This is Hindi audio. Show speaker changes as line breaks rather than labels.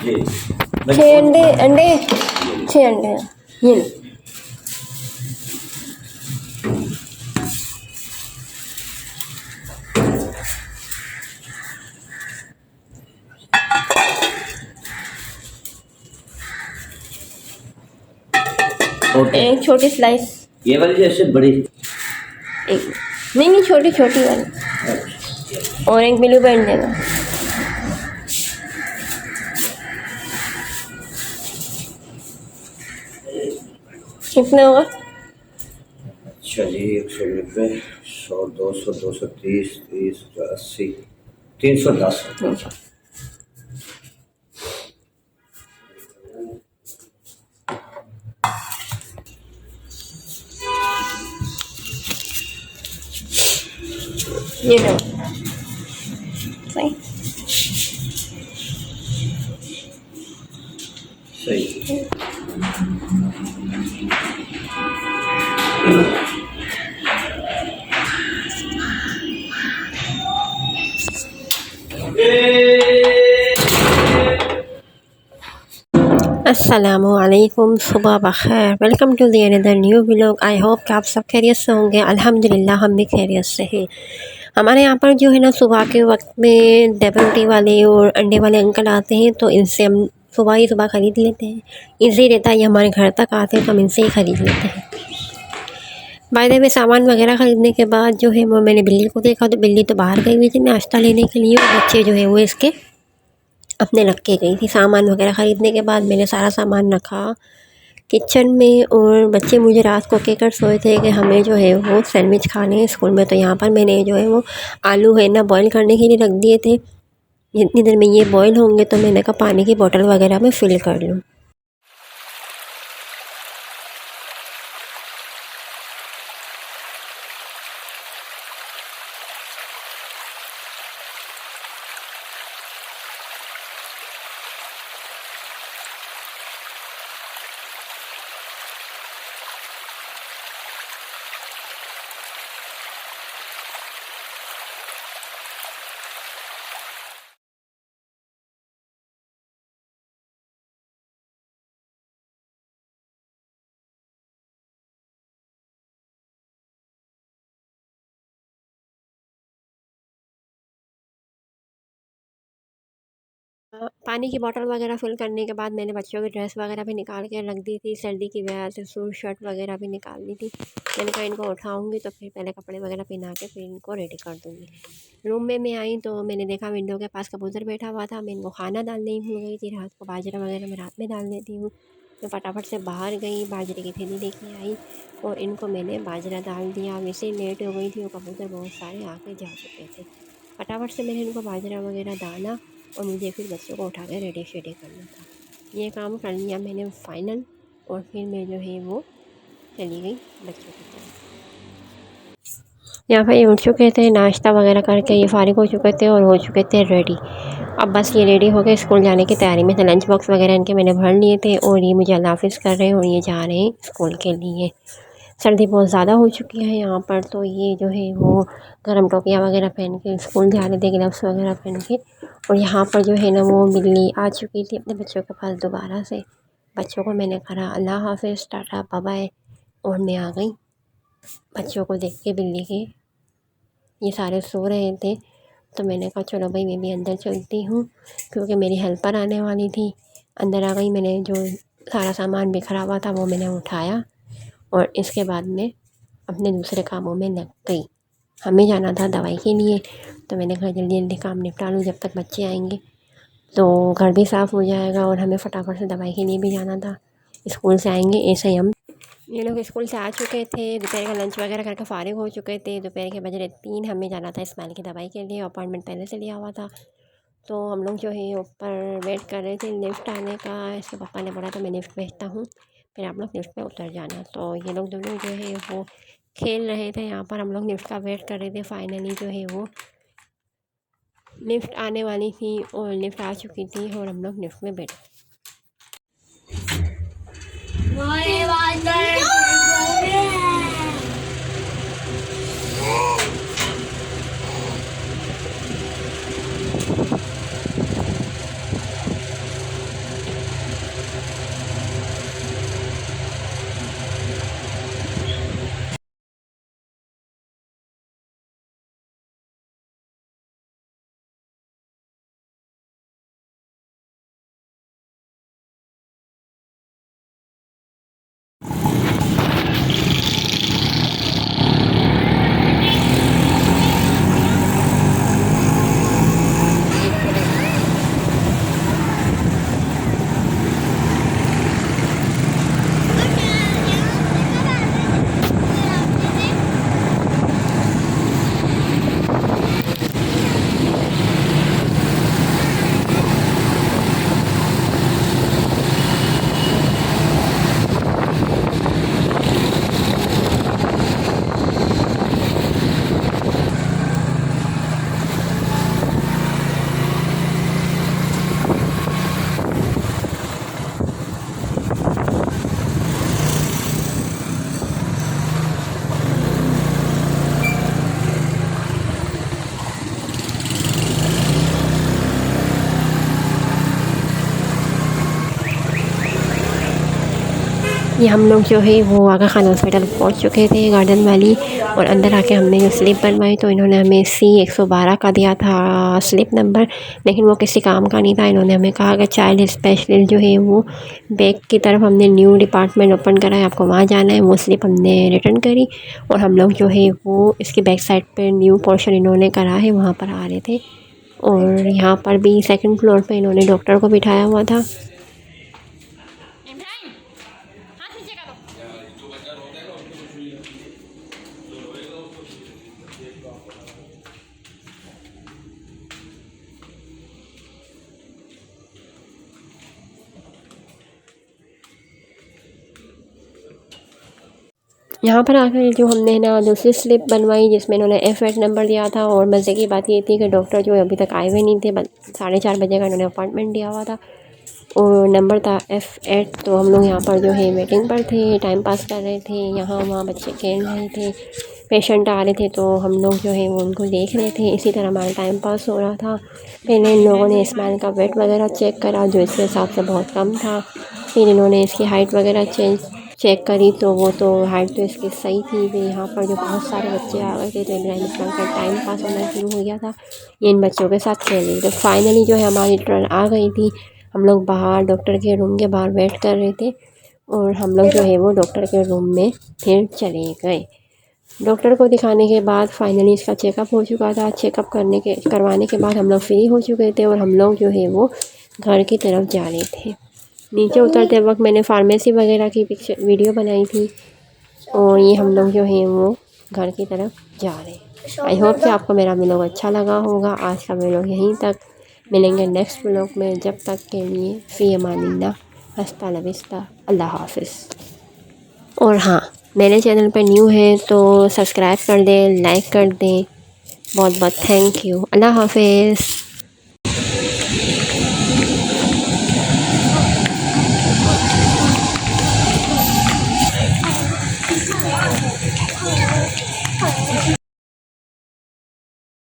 जी
6 अंडे 6 अंडे हैं ये लो।
ओके।
एक छोटी स्लाइस,
ये वाली जैसे बड़ी,
एक नहीं छोटी छोटी वाली, और एक ब्लू बैंड देना। कितना होगा?
अच्छा जी 190, 100, 200, 230, 30, 80, 310।
ये लो सही।
सही।
अस्सलामुअलैकुम, सुबह बखैर। Welcome to the another new vlog. I hope कि आप सब खैरियत से होंगे। अल्हम्दुलिल्लाह हम भी खैरियत से हैं। हमारे यहाँ पर जो है ना सुबह के वक्त में डबल टी वाले और अंडे वाले अंकल आते हैं, तो इनसे हम सुबह ही सुबह ख़रीद लेते हैं। ईज़ी रहता है, ये हमारे घर तक आते हैं तो हम इनसे ही ख़रीद लेते हैं। बाय द वे सामान वगैरह ख़रीदने के बाद जो है वो मैंने बिल्ली को देखा, तो बिल्ली तो बाहर गई हुई थी नाश्ता लेने के लिए, और बच्चे जो है वो इसके अपने रख के गई थी। सामान वगैरह ख़रीदने के बाद मैंने सारा सामान रखा किचन में, और बच्चे मुझे रात को कहकर सोए थे कि हमें जो है वो सैंडविच खाने हैं स्कूल में। तो यहाँ पर मैंने जो है वो आलू है ना बॉईल करने के लिए रख दिए थे। जितनी देर में ये बॉईल होंगे तो मैंने कहा पानी की बोतल वगैरह में फ़िल कर लूँ। पानी की बोतल वगैरह फ़िल करने के बाद मैंने बच्चों की ड्रेस वगैरह भी निकाल के रख दी थी। सर्दी की वजह से सूट शर्ट वगैरह भी निकाल दी थी। मैंने कहा इनको उठाऊंगी तो फिर पहले कपड़े वगैरह पहना के फिर इनको रेडी कर दूँगी। रूम में मैं आई तो मैंने देखा विंडो के पास कबूतर बैठा हुआ था। मैं इनको खाना डालने ही भूल गई थी। रात को बाजरा वगैरह मैं रात में डाल देती हूँ। मैं फटाफट से बाहर गई, बाजरे की थैली लेके आई और इनको मैंने बाजरा डाल दिया। वैसे लेट हो गई थी और कबूतर बहुत सारे आके जा चुके थे। फटाफट से मैंने इनको बाजरा वगैरह डाला और मुझे फिर बच्चों को उठा के रेडी शेडी करना था। ये काम कर लिया मैंने फ़ाइनल, और फिर मैं जो है वो चली गई बच्चों की तरफ। यहाँ पर ये उठ चुके थे, नाश्ता वगैरह करके ये फ़ारिग हो चुके थे और हो चुके थे रेडी। अब बस ये रेडी हो गए स्कूल जाने की तैयारी में थे। लंच बॉक्स वगैरह इनके मैंने भर लिए थे और ये मुझे अल्लाह हाफ़िज़ कर रहे हैं और ये जा रहे हैं स्कूल के लिए। सर्दी बहुत ज़्यादा हो चुकी है यहाँ पर, तो ये जो है वो गर्म टोपियाँ वगैरह पहन के स्कूल जा रहे थे, ग्लव्स वगैरह पहन के। और यहाँ पर जो है ना वो बिल्ली आ चुकी थी अपने बच्चों के पास दोबारा से। बच्चों को मैंने कहा अल्लाह हाफ़िज़, टाटा बाय बाय, और मैं आ गई। बच्चों को देख के बिल्ली के ये सारे सो रहे थे, तो मैंने कहा चलो भाई मैं भी अंदर चलती हूँ, क्योंकि मेरी हेल्पर आने वाली थी। अंदर आ गई, मैंने जो सारा सामान बिखरा हुआ था वो मैंने उठाया और इसके बाद में अपने दूसरे कामों में लग गई। हमें जाना था दवाई के लिए, तो मैंने कहा जल्दी जल्दी काम निपटा लूँ, जब तक बच्चे आएंगे तो घर भी साफ़ हो जाएगा और हमें फटाफट से दवाई के लिए भी जाना था। स्कूल से आएंगे ऐसे ही हम ये लोग स्कूल से आ चुके थे, दोपहर का लंच वगैरह करके फ़ारिग हो चुके थे। दोपहर के बज रहे 3, हमें जाना था इस्माइल की दवाई के लिए, अपॉइंटमेंट पहले से लिया हुआ था। तो हम लोग जो है ऊपर वेट कर रहे थे लिफ्ट आने का। इसके पापा ने बोला था मैं लिफ्ट भेजता हूँ, फिर आप लोग लिफ्ट पे उतर जाना। तो ये लोग दोनों जो है वो खेल रहे थे यहाँ पर, हम लोग लिफ्ट का वेट कर रहे थे। फाइनली जो है वो लिफ्ट आने वाली थी और लिफ्ट आ चुकी थी और हम लोग लिफ्ट में बैठे। ये हम लोग जो है वो आगा खान हॉस्पिटल पहुंच चुके थे गार्डन वाली, और अंदर आके हमने जो स्लिप बनवाई तो इन्होंने हमें C112 का दिया था स्लिप नंबर, लेकिन वो किसी काम का नहीं था। इन्होंने हमें कहा कि चाइल्ड स्पेशलिस्ट जो है वो बैक की तरफ, हमने न्यू डिपार्टमेंट ओपन करा है, आपको वहाँ जाना है। वो स्लिप हमने रिटर्न करी और हम लोग जो है वो इसके बैक साइड पर न्यू पोर्शन इन्होंने करा है, वहाँ पर आ रहे थे। और यहाँ पर भी सेकंड फ्लोर पे इन्होंने डॉक्टर को बिठाया हुआ था। यहाँ पर आकर जो हमने ना दूसरी स्लिप बनवाई जिसमें इन्होंने F8 नंबर दिया था, और मज़े की बात ये थी कि डॉक्टर जो अभी तक आए हुए नहीं थे, 4:30 बजे का इन्होंने अपॉइंटमेंट दिया हुआ था और नंबर था F8। तो हम लोग यहाँ पर जो है वेटिंग पर थे, टाइम पास कर रहे थे, यहाँ वहाँ बच्चे खेल रहे थे, पेशेंट आ रहे थे तो हम लोग जो है वो उनको देख रहे थे। इसी तरह हमारा टाइम पास हो रहा था। पहले इन लोगों ने स्माइल का वेट वगैरह चेक करा जो इसके हिसाब से बहुत कम था। फिर इन्होंने इसकी हाइट वगैरह चेक करी तो वो तो हाइट तो इसकी सही थी। फिर यहाँ पर जो बहुत सारे बच्चे आ गए थे तो इब्राहिम इस्लाम का टाइम पास होना शुरू हो गया था, ये इन बच्चों के साथ खेल रही। तो फाइनली जो है हमारी टर्न आ गई थी। हम लोग बाहर डॉक्टर के रूम के बाहर वेट कर रहे थे और हम लोग जो है वो डॉक्टर के रूम में फिर चले गए। डॉक्टर को दिखाने के बाद फाइनली इसका चेकअप हो चुका था। चेकअप करवाने के बाद हम लोग फ्री हो चुके थे और हम लोग जो है वो घर की तरफ जा रहे थे। नीचे उतरते वक्त मैंने फार्मेसी वगैरह की वीडियो बनाई थी और ये हम लोग जो है वो घर की तरफ जा रहे हैं। आई होप कि आपको मेरा व्लॉग अच्छा लगा होगा। आज का व्लॉग यहीं तक, मिलेंगे नेक्स्ट व्लॉग में। जब तक के लिए फ़ी अमानिल्लाह, हस्ता लविस्ता, अल्लाह हाफिज़। और हाँ, मेरे चैनल पर न्यू है तो सब्सक्राइब कर दें, लाइक कर दें। बहुत बहुत थैंक यू। अल्लाह हाफिज़।